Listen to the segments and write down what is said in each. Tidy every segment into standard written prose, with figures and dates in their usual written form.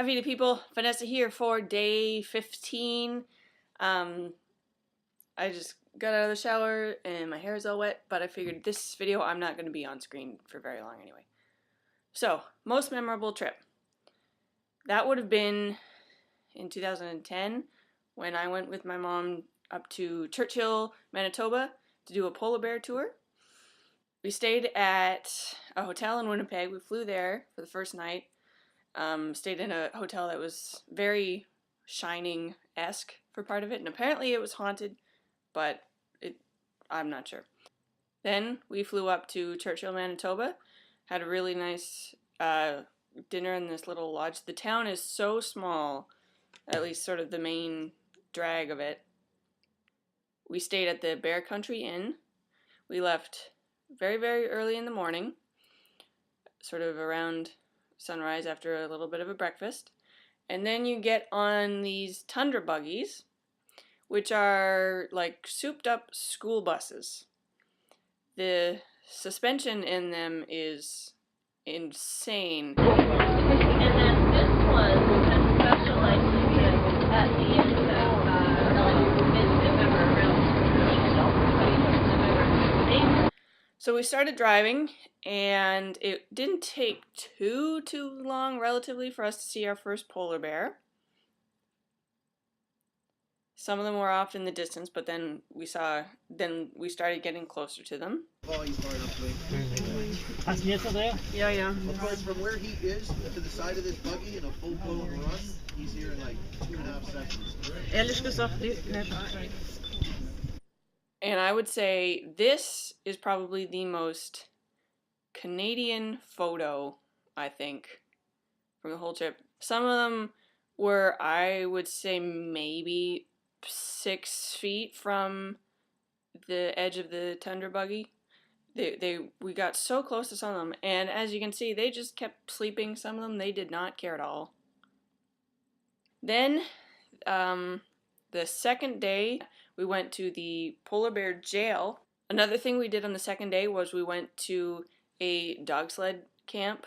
VEDA people, Vanessa here for day 15. I just got out of the shower and my hair is all wet, but I figured this video I'm not going to be on screen for very long anyway. So, most memorable trip. That would have been in 2010 when I went with my mom up to Churchill, Manitoba to do a polar bear tour. We stayed at a hotel in Winnipeg. We flew there for the first night. Stayed in a hotel that was very Shining-esque for part of it, and apparently it was haunted, but I'm not sure. Then we flew up to Churchill, Manitoba, had a really nice dinner in this little lodge. The town is so small, at least sort of the main drag of it. We stayed at the Bear Country Inn. We left very, very early in the morning, sort of around sunrise after a little bit of a breakfast. And then you get on these tundra buggies, which are like souped up school buses. The suspension in them is insane. And then this one has a special license at the end of mid-November, around So we started driving, and it didn't take too long relatively for us to see our first polar bear. Some of them were off in the distance, but then we started getting closer to them. Yeah. Because from where he is to the side of this buggy in a full-blown run, he's here in like 2.5 seconds. And I would say this is probably the most Canadian photo, I think, from the whole trip. Some of them were, I would say, maybe 6 feet from the edge of the tundra buggy. We got so close to some of them, and as you can see, they just kept sleeping. Some of them, they did not care at all. Then, the second day, we went to the polar bear jail. Another thing we did on the second day was we went to a dog sled camp.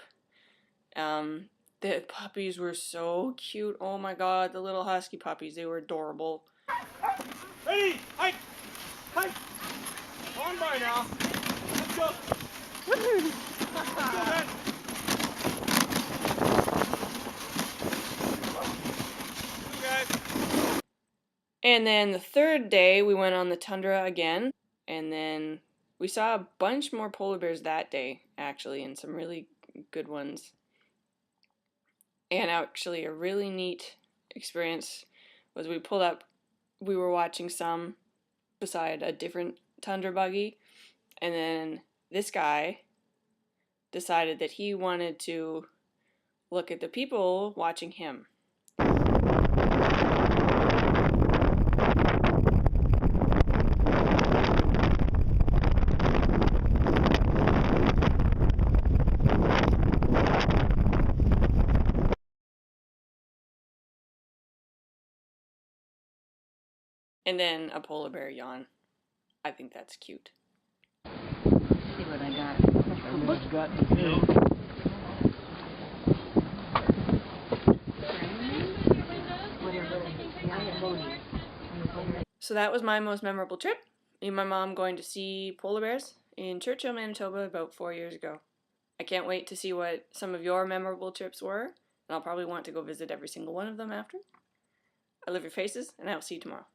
The puppies were so cute. Oh my god, the little husky puppies, they were adorable. Ready, hike, hike, on by now. Let's go. Let's go, man. And then the third day, we went on the tundra again, and then we saw a bunch more polar bears that day, actually, and some really good ones. And actually, a really neat experience was we pulled up, we were watching some beside a different tundra buggy, and then this guy decided that he wanted to look at the people watching him. And then a polar bear yawn. I think that's cute. See what I got. So that was my most memorable trip. Me and my mom going to see polar bears in Churchill, Manitoba about 4 years ago. I can't wait to see what some of your memorable trips were, and I'll probably want to go visit every single one of them after. I love your faces, and I will see you tomorrow.